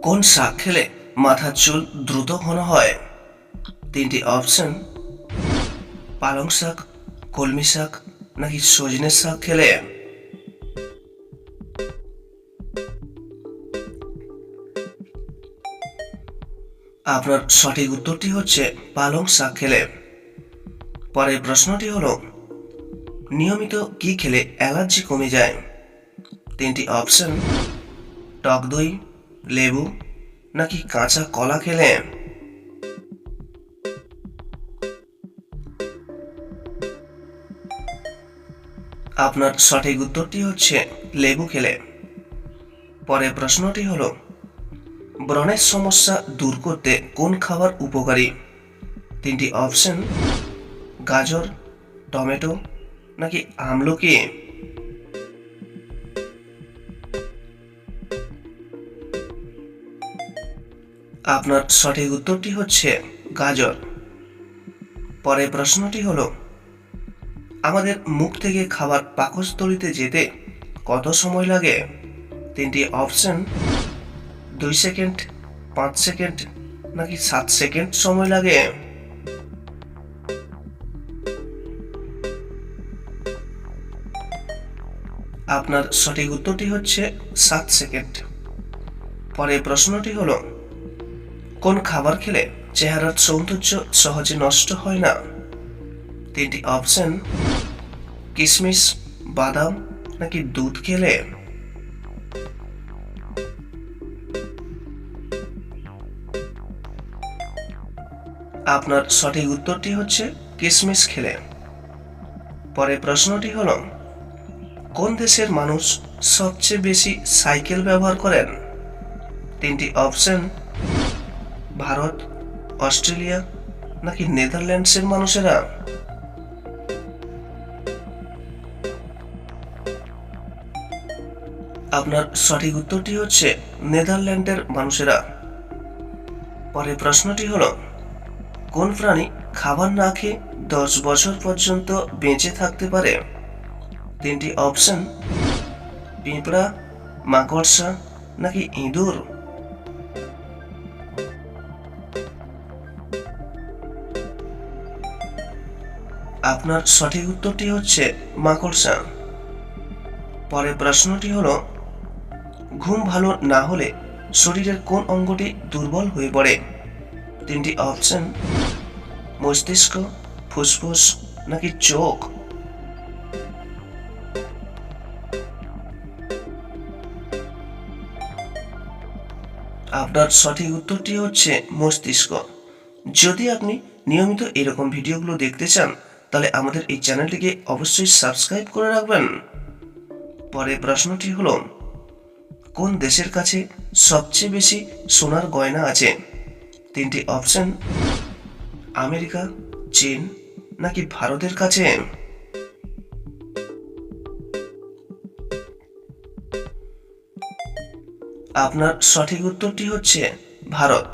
কোন শাক খেলে মাথার চুল দ্রুত ঘন হয়? তিনটি অপশন: পালং শাক, কলমি শাক নাকি সজনে শাক খেলে? আপনার সঠিক উত্তরটি হচ্ছে পালং শাক খেলে। পরের প্রশ্নটি হলো, নিয়মিত কি খেলে অ্যালার্জি কমে যায়? তিনটি অপশন: টক দই, লেবু নাকি কাঁচা কলা খেলে? আপনার সঠিক উত্তরটি হচ্ছে লেবু খেলে। পরের প্রশ্নটি হলো, ব্রণের সমস্যা দূর করতে কোন খাবার উপকারী? তিনটি অপশন: গাজর, টমেটো নাকি আমলকি? আপনার সঠিক উত্তরটি হচ্ছে গাজর। পরের প্রশ্নটি হলো, আমাদের মুখ থেকে খাবার পাকস্থলীতে যেতে কত সময় লাগে? তিনটি অপশন: 2 সেকেন্ড, 5 সেকেন্ড নাকি 7 সেকেন্ড সময় লাগে? আপনার সঠিক উত্তরটি হচ্ছে 7 সেকেন্ড। পরের প্রশ্নটি হলো, কোন খাবার খেলে চেহারার সৌন্দর্য সহজে নষ্ট হয় না? তিনটি অপশন: কিশমিশ, বাদাম নাকি দুধ খেলে? আপনার সঠিক উত্তরটি হচ্ছে কিশমিশ খেলে। পরের প্রশ্নটি হলো, কোন দেশের মানুষ সবচেয়ে বেশি সাইকেল ব্যবহার করেন? তিনটি অপশন: ভারত, অস্ট্রেলিয়া নাকি নেদারল্যান্ডসের মানুষেরা? আপনার সঠিক উত্তরটি হচ্ছে নেদারল্যান্ডের মানুষেরা। পরের প্রশ্নটি হলো, কোন প্রাণী খাবার না খেয়ে 10 বছর পর্যন্ত বেঁচে থাকতে পারে? তিনটি অপশন: পিঁপড়া, মাকড়সা নাকি ইঁদুর? আপনার সঠিক উত্তরটি হচ্ছে মাকড়সা। পরের প্রশ্নটি হলো, ঘুম ভালো না হলে শরীরের কোন অঙ্গটি দুর্বল হয়ে পড়ে? তিনটি অপশন: মস্তিষ্ক, ফুসফুস নাকি চোখ? আপনার সঠিক উত্তরটি হচ্ছে মস্তিষ্ক। যদি আপনি নিয়মিত এরকম ভিডিওগুলো দেখতে চান, তাহলে আমাদের এই চ্যানেলটিকে অবশ্যই সাবস্ক্রাইব করে রাখবেন। পরের প্রশ্নটি হলো, কোন দেশের কাছে সবচেয়ে বেশি সোনার গয়না আছে? তিনটি অপশন: আমেরিকা, চীন নাকি ভারতের কাছে? আপনার সঠিক উত্তরটি হচ্ছে ভারত।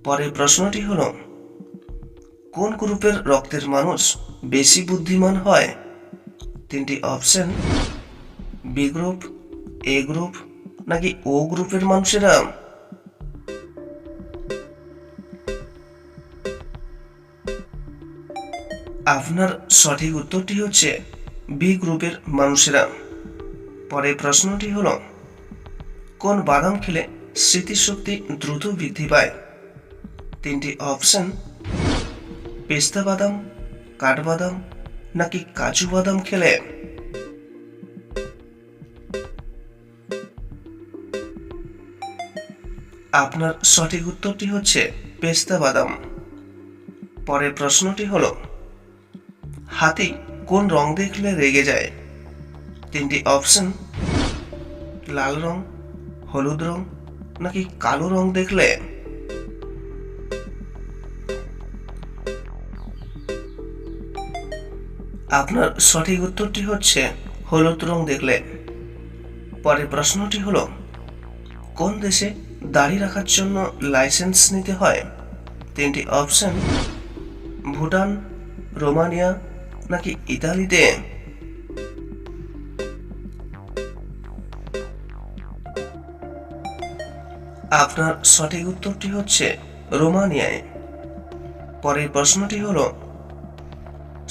পরের প্রশ্নটি হলো, কোন গ্রুপের রক্তের মানুষ বেশি বুদ্ধিমান হয়? তিনটি অপশন: বি গ্রুপ, এ গ্রুপ নাকি ও গ্রুপের মানুষেরা? আপনার সঠিক উত্তরটি হচ্ছে বি গ্রুপের মানুষেরা। পরের প্রশ্নটি হলো, কোন বাদাম খেলে স্মৃতিশক্তি দ্রুত বৃদ্ধি পায়? তিনটি অপশন: পেস্তা বাদাম, কাঠবাদাম নাকি কাজু বাদাম খেলে? আপনার সঠিক উত্তরটি হচ্ছে পেস্তা বাদাম। পরের প্রশ্নটি হলো, হাতি কোন রং দেখলে রেগে যায়? তিনটি অপশন: লাল রং, হলুদ রং নাকি কালো রং দেখলে? আপনার সঠিক উত্তরটি হচ্ছে হলুদ রং দেখলে। পরের প্রশ্নটি হলো, কোন দেশে দাড়ি রাখার জন্য লাইসেন্স নিতে হয়? তিনটি অপশন: ভুটান, রোমানিয়া নাকি ইতালিতে? আপনার সঠিক উত্তরটি হচ্ছে রোমানিয়ায়। পরের প্রশ্নটি হলো,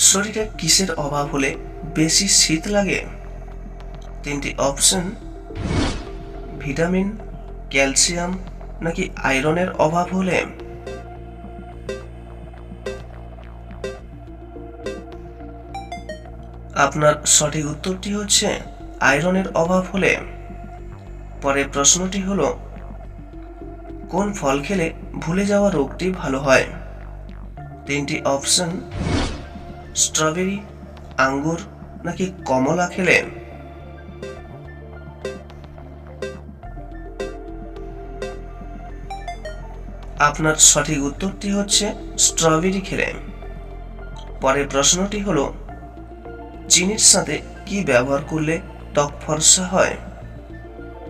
শরীরে কিসের অভাব হলে বেশি শীত লাগে? তিনটি অপশন: ভিটামিন, ক্যালসিয়াম নাকি আয়রনের অভাব হলে? আপনার সঠিক উত্তরটি হচ্ছে আয়রনের অভাব হলে। পরের প্রশ্নটি হলো, কোন ফল খেলে ভুলে যাওয়া রোগটি ভালো হয়? তিনটি অপশন: স্ট্রবেরি, আঙ্গুর নাকি কমলা খেলে? আপনার সঠিক উত্তরটি হচ্ছে স্ট্রবেরি খেলে। পরের প্রশ্নটি হলো, চিনির সাথে কি ব্যবহার করলে ত্বক ফর্সা হয়?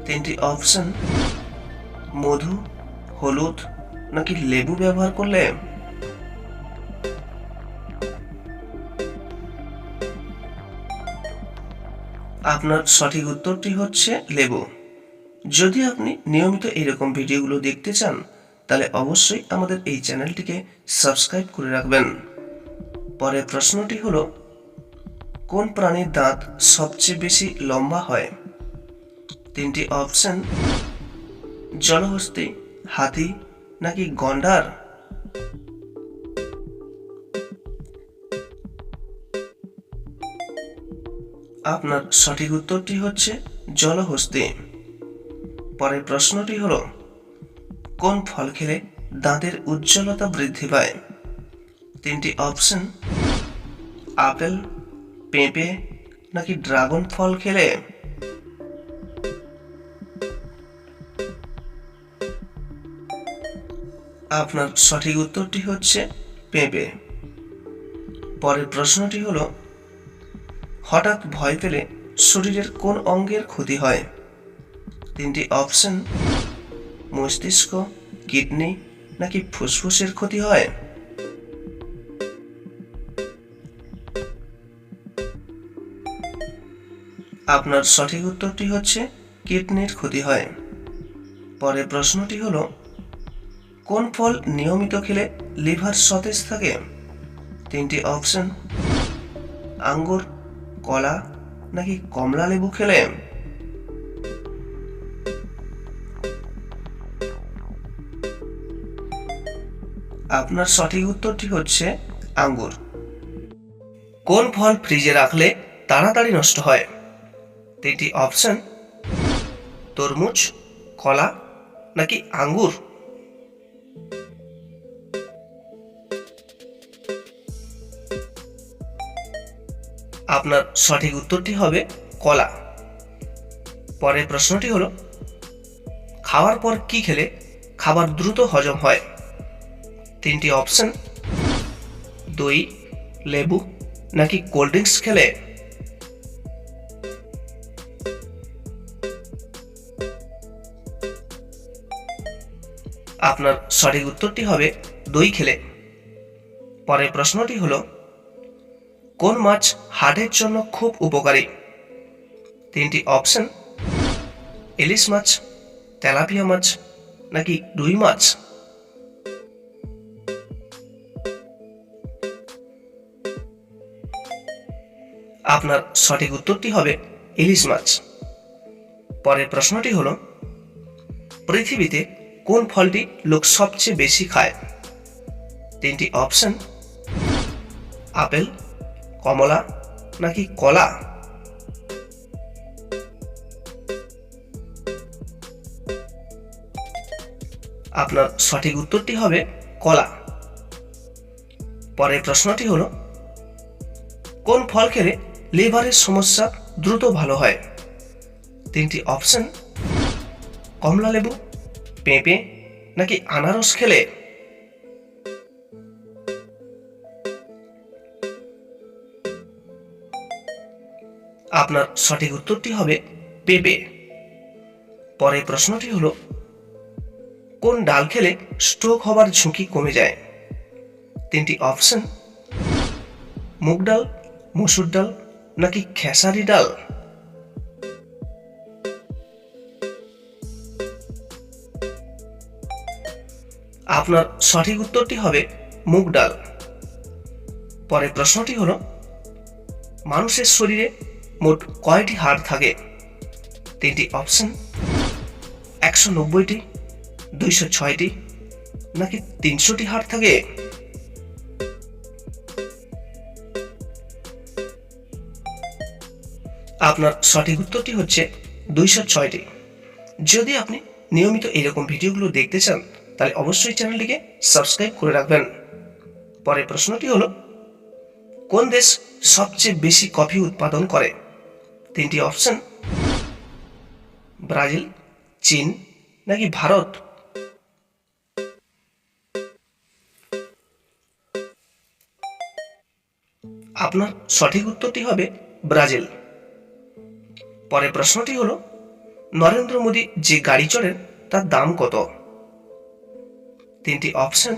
তিনটি অপশন: মধু, হলুদ নাকি লেবু ব্যবহার করলে? আপনার সঠিক উত্তরটি হচ্ছে লেবু। যদি আপনি নিয়মিত এরকম ভিডিওগুলো দেখতে চান, তাহলে অবশ্যই আমাদের এই চ্যানেলটিকে সাবস্ক্রাইব করে রাখবেন। পরের প্রশ্নটি হলো, কোন প্রাণীর দাঁত সবচেয়ে বেশি লম্বা হয়? তিনটি অপশন: জলহস্তী, হাতি নাকি গন্ডার? আপনার সঠিক উত্তরটি হচ্ছে জলহস্তী। পরের প্রশ্নটি হলো, কোন ফল খেলে দাঁতের উজ্জ্বলতা বৃদ্ধি পায়? তিনটি অপশন: আপেল, পেঁপে নাকি ড্রাগন ফল খেলে? আপনার সঠিক উত্তরটি হচ্ছে পেঁপে। পরের প্রশ্নটি হলো, হঠাৎ ভয় পেলে শরীরের কোন অঙ্গের ক্ষতি হয়? তিনটি অপশন: মস্তিষ্ক, কিডনি নাকি ফুসফুসের ক্ষতি হয়? আপনার সঠিক উত্তরটি হচ্ছে কিডনির ক্ষতি হয়। পরের প্রশ্নটি হলো, কোন ফল নিয়মিত খেলে লিভার সতেজ থাকে? তিনটি অপশন: আঙ্গুর, কলা নাকি কমলা লেবু খেলে? আপনার সঠিক উত্তরটি হচ্ছে আঙ্গুর। কোন ফল ফ্রিজে রাখলে তাড়াতাড়ি নষ্ট হয়? তিনটি অপশন: তরমুজ, কলা নাকি আঙ্গুর? আপনার সঠিক উত্তরটি হবে কলা। পরের প্রশ্নটি হলো, খাওয়ার পর কি খেলে খাবার দ্রুত হজম হয়? তিনটি অপশন: দই, লেবু নাকি কোল্ড ড্রিঙ্কস খেলে? আপনার সঠিক উত্তরটি হবে দই খেলে। পরের প্রশ্নটি হলো, কোন মাছ হার্টের জন্য খুব উপকারী? তিনটি অপশন: ইলিশ মাছ, তেলাপিয়া মাছ নাকি রুই মাছ? আপনার সঠিক উত্তরটি হবে ইলিশ মাছ। পরের প্রশ্নটি হলো, পৃথিবীতে কোন ফলটি লোক সবচেয়ে বেশি খায়? তিনটি অপশন: আপেল, কমলা নাকি কলা? আপনার সঠিক উত্তরটি হবে কলা। পরের প্রশ্নটি হলো, কোন ফল খেলে লিভারের সমস্যা দ্রুত ভালো হয়? তিনটি অপশন: কমলা লেবু, পেঁপে নাকি আনারস খেলে? আপনার সঠিক উত্তরটি হবে পেঁপে। পরের প্রশ্নটি হলো, কোন ডাল খেলে স্ট্রোক হবার ঝুঁকি কমে যায়? তিনটি অপশন: মুগ ডাল, মসুর ডাল নাকি খেসারি ডাল? আপনার সঠিক উত্তরটি হবে মুগ ডাল। পরের প্রশ্নটি হলো, মানুষের শরীরে মোট কয়টি হাড় থাকে? তিনটি অপশন: 190টি, 206টি, নাকি 300টি হাড় থাকে? আপনার সঠিক উত্তরটি হচ্ছে 206টি। যদি আপনি নিয়মিত এরকম ভিডিওগুলো দেখতে চান তাহলে অবশ্যই চ্যানেলটিকে সাবস্ক্রাইব করে রাখবেন। পরের প্রশ্নটি হলো, কোন দেশ সবচেয়ে বেশি কফি উৎপাদন করে? তিনটি অপশন: ব্রাজিল, চীন, নাকি ভারত? আপনার সঠিক উত্তরটি হবে ব্রাজিল। পরের প্রশ্নটি হলো, নরেন্দ্র মোদী যে গাড়ি চড়েন তার দাম কত? তিনটি অপশন: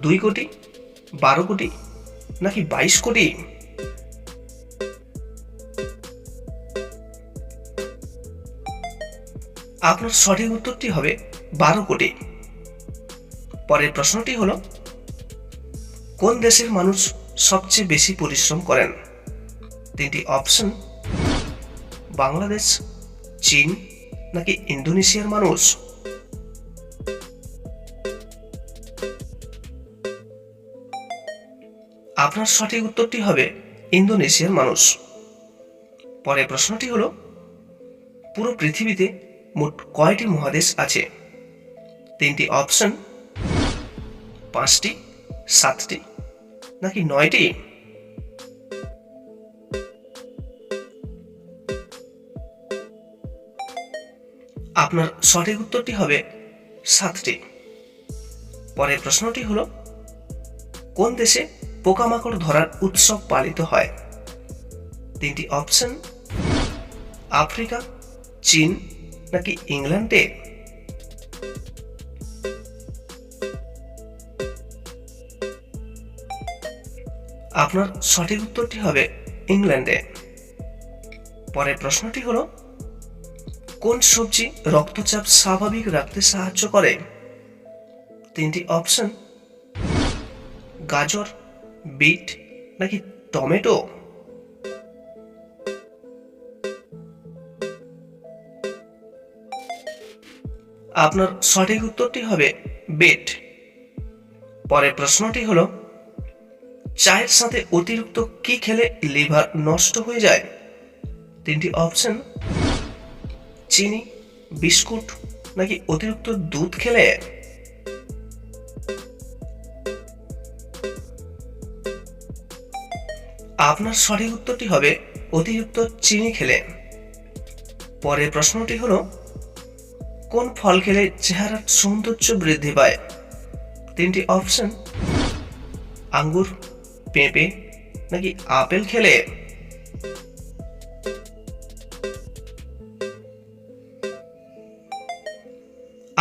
2 কোটি, 12 কোটি, নাকি 22 কোটি? আপনার সঠিক উত্তরটি হবে 12 কোটি। পরের প্রশ্নটি হলো, কোন দেশের মানুষ সবচেয়ে বেশি পরিশ্রম করেন? তিনটি অপশন: বাংলাদেশ, চীন, নাকি ইন্দোনেশিয়ার মানুষ? আপনার সঠিক উত্তরটি হবে ইন্দোনেশিয়ার মানুষ। পরের প্রশ্নটি হলো, পুরো পৃথিবীতে মোট কয়টি মহাদেশ আছে? তিনটি অপশন: 5টি, 7টি, নাকি 9টি? আপনার সঠিক উত্তরটি হবে 7টি। পরের প্রশ্নটি হলো, কোন দেশে পোকামাকড় ধরার উৎসব পালিত হয়? তিনটি অপশন: আফ্রিকা, চীন, নাকি ইংল্যান্ডে? আপনার সঠিক উত্তরটি হবে ইংল্যান্ডে। পরের প্রশ্নটি হলো, কোন সবজি রক্তচাপ স্বাভাবিক রাখতে সাহায্য করে? তিনটি অপশন: গাজর, বিট, নাকি টমেটো? আপনার সঠিক উত্তরটি হবে বিট। পরের প্রশ্নটি হলো, চায়ের সাথে অতিরিক্ত কি খেলে লিভার নষ্ট হয়ে যায়? তিনটি অপশন: চিনি, বিস্কুট, নাকি অতিরিক্ত দুধ খেলে? আপনার সঠিক উত্তরটি হবে অতিরিক্ত চিনি খেলে। পরের প্রশ্নটি হলো, কোন ফল খেলে চেহারার সৌন্দর্য বৃদ্ধি পায়? তিনটি অপশন: আঙ্গুর, পেঁপে, নাকি আপেল খেলে?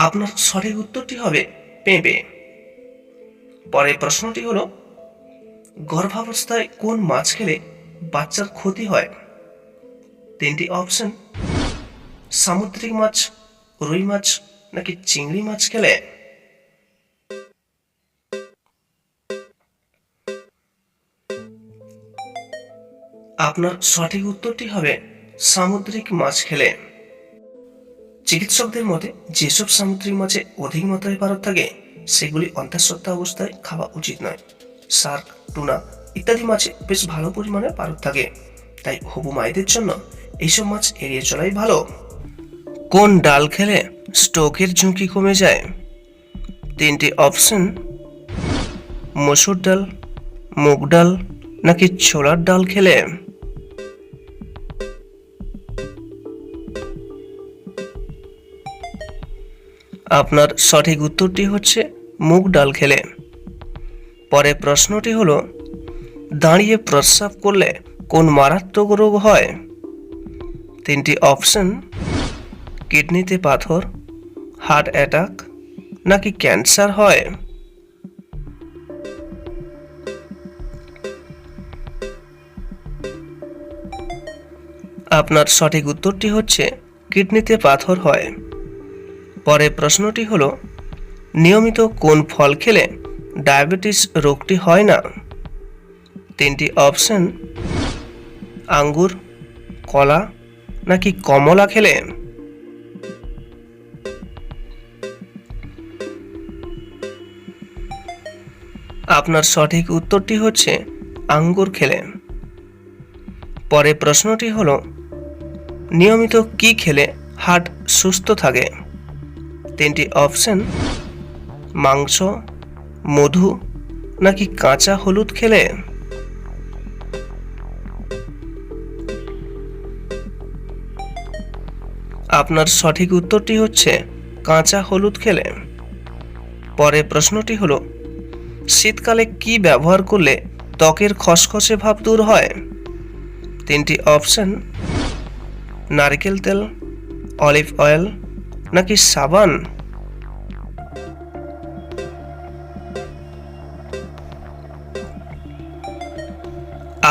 আপনার সঠিক উত্তরটি হবে পেঁপে। পরের প্রশ্নটি হলো, গর্ভাবস্থায় কোন মাছ খেলে বাচ্চার ক্ষতি হয়? তিনটি অপশন: সামুদ্রিক মাছ, রুই মাছ, নাকি চিংড়ি মাছ খেলে? আপনার সঠিক উত্তরটি হবে সামুদ্রিক মাছ খেলে। চিকিৎসকদের মতে যেসব সামুদ্রিক মাছে অধিক মাত্রায় পারদ থাকে সেগুলি অন্তঃসত্ত্বা অবস্থায় খাওয়া উচিত নয়। শার্ক, টুনা ইত্যাদি মাছে বেশ ভালো পরিমাণে পারদ থাকে, তাই হবু মায়েদের জন্য এইসব মাছ এড়িয়ে চলাই ভালো। কোন ডাল খেলে স্ট্রোকের ঝুঁকি কমে যায়? তিনটি অপশন: মসুর ডাল, মুগ ডাল, নাকি ছোলার ডাল খেলে? আপনার সঠিক উত্তরটি হচ্ছে মুগ ডাল খেলে। পরের প্রশ্নটি হলো, দাঁড়িয়ে প্রস্রাব করলে কোন মারাত্মক রোগ হয়? তিনটি অপশন: কিডনিতে পাথর, হার্ট অ্যাটাক, নাকি ক্যান্সার হয়? আপনার সঠিক উত্তরটি হচ্ছে কিডনিতে পাথর হয়। পরের প্রশ্নটি হলো, নিয়মিত কোন ফল খেলে ডায়াবেটিস রোগটি হয় না? তিনটি অপশন: আঙ্গুর, কলা নাকি কমলা খেলে? আপনার সঠিক উত্তরটি হচ্ছে আঙ্গুর খেলে। পরে প্রশ্নটি হলো, নিয়মিত কি খেলে হার্ট সুস্থ থাকে? তিনটি অপশন: মাংস, মধু নাকি কাঁচা হলুদ খেলে? আপনার সঠিক উত্তরটি হচ্ছে কাঁচা হলুদ খেলে। পরে প্রশ্নটি হলো, শীতকালে কি ব্যবহার করলে ত্বকের খসখসে ভাব দূর হয়? তিনটি অপশন: নারকেল তেল, অলিভ অয়েল নাকি সাবান?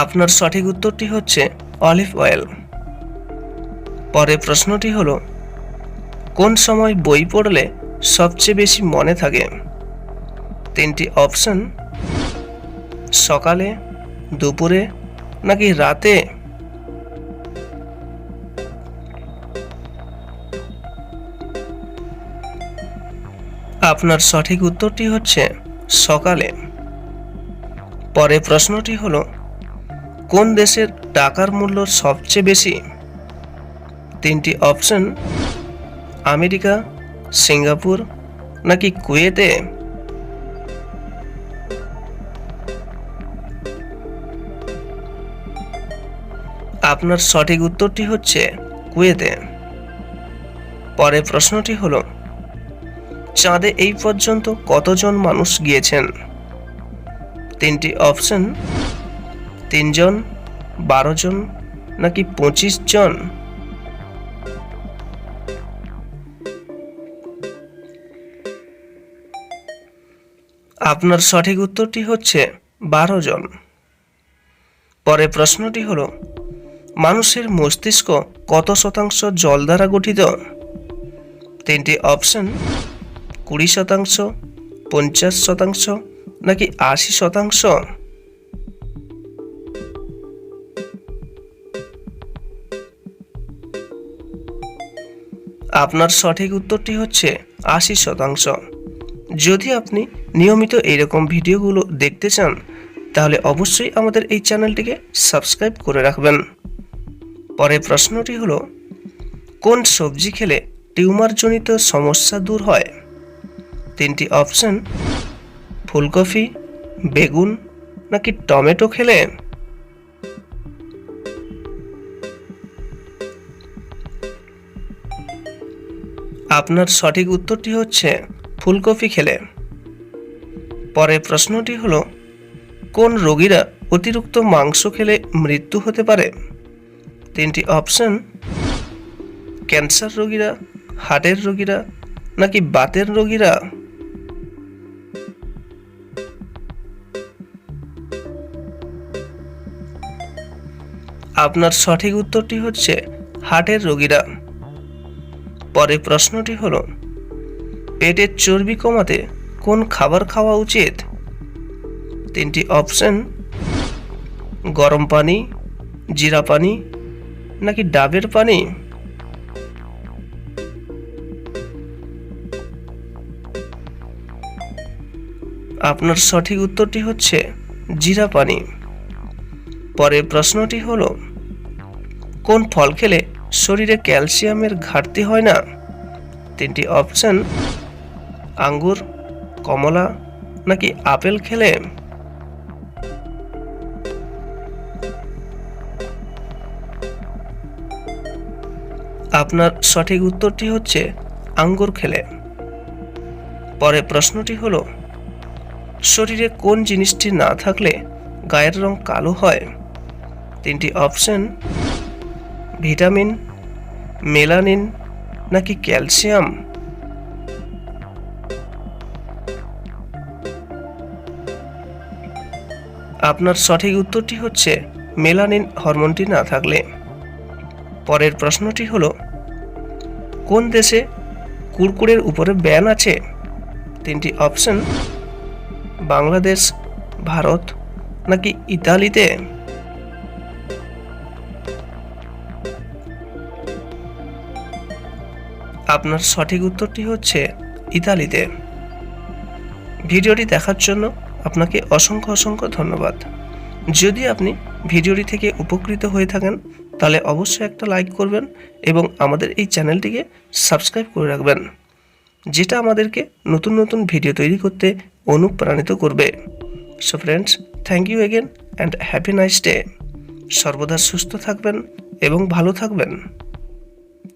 আপনার সঠিক উত্তরটি হচ্ছে অলিভ অয়েল। পরে প্রশ্নটি হলো, কোন সময় বই পড়লে সবচেয়ে বেশি মনে থাকে? তিনটি অপশন: সকালে, দুপুরে নাকি রাতে? আপনার সঠিক উত্তরটি হচ্ছে সকালে। পরে প্রশ্নটি হলো, কোন দেশের টাকার মূল্য সবচেয়ে বেশি? তিনটি অপশন: আমেরিকা, সিঙ্গাপুর নাকি কুয়েতে? আপনার সঠিক উত্তরটি হচ্ছে কুয়েতে। পরে প্রশ্নটি হলো, চাঁদে এই পর্যন্ত কতজন মানুষ গিয়েছেন? তিনটি অপশন: 3 জন, 12 জন নাকি 25 জন? আপনার সঠিক উত্তরটি হচ্ছে 12 জন। পরে প্রশ্নটি হলো, মানুষের মস্তিষ্ক কত শতাংশ জল দ্বারা গঠিত? তিনটি অপশন: 20%, 50% নাকি 80%? আপনার সঠিক উত্তরটি হচ্ছে 80%। যদি আপনি নিয়মিত এইরকম ভিডিওগুলো দেখতে চান তাহলে অবশ্যই আমাদের এই চ্যানেলটিকে সাবস্ক্রাইব করে রাখবেন। পরে প্রশ্নটি হলো, কোন সবজি খেলে টিউমারজনিত সমস্যা দূর হয়? তিনটি অপশন: ফুলকপি, বেগুন নাকি টমেটো খেলে? আপনার সঠিক উত্তরটি হচ্ছে ফুলকপি খেলে। পরে প্রশ্নটি হলো, কোন রোগীরা অতিরিক্ত মাংস খেলে মৃত্যু হতে পারে? তিনটি অপশন: ক্যান্সার রোগীরা, হার্টের রোগীরা নাকি বাতের রোগীরা? আপনার সঠিক উত্তরটি হচ্ছে হার্টের রোগীরা। পরে প্রশ্নটি হলো, পেটের চর্বি কমাতে কোন খাবার খাওয়া উচিত? তিনটি অপশন: গরম পানি, জিরা পানি নাকি ডাবের পানি? আপনার সঠিক উত্তরটি হচ্ছে জিরা পানি। পরে প্রশ্নটি হলো, কোন ফল খেলে শরীরে ক্যালসিয়ামের ঘাটতি হয় না? তিনটি অপশন: আঙ্গুর, কমলা নাকি আপেল খেলে? আপনার সঠিক উত্তরটি হচ্ছে আঙ্গুর খেলে। পরে প্রশ্নটি হলো, শরীরে কোন জিনিসটি না থাকলে গায়ের রং কালো হয়? তিনটি অপশন: ভিটামিন, মেলানিন নাকি ক্যালসিয়াম? আপনার সঠিক উত্তরটি হচ্ছে মেলানিন হরমোনটি না থাকলে। পরের প্রশ্নটি হলো, কোন দেশে কুরকুরের উপরে ব্যান আছে? তিনটি অপশন বাংলাদেশ, ভারত নাকি ইতালিতে? আপনার সঠিক উত্তরটি হচ্ছে ইতালিতে। ভিডিওটি দেখার জন্য আপনাকে অসংখ্য অসংখ্য ধন্যবাদ। যদি আপনি ভিডিওটি থেকে উপকৃত হয়ে থাকেন তাহলে অবশ্যই একটা লাইক করবেন এবং আমাদের এই চ্যানেলটিকে সাবস্ক্রাইব করে রাখবেন, যেটা আমাদেরকে নতুন নতুন ভিডিও তৈরি করতে অনুপ্রাণিত করবে। So friends, thank you again and happy nice day. সর্বদা সুস্থ থাকবেন এবং ভালো থাকবেন।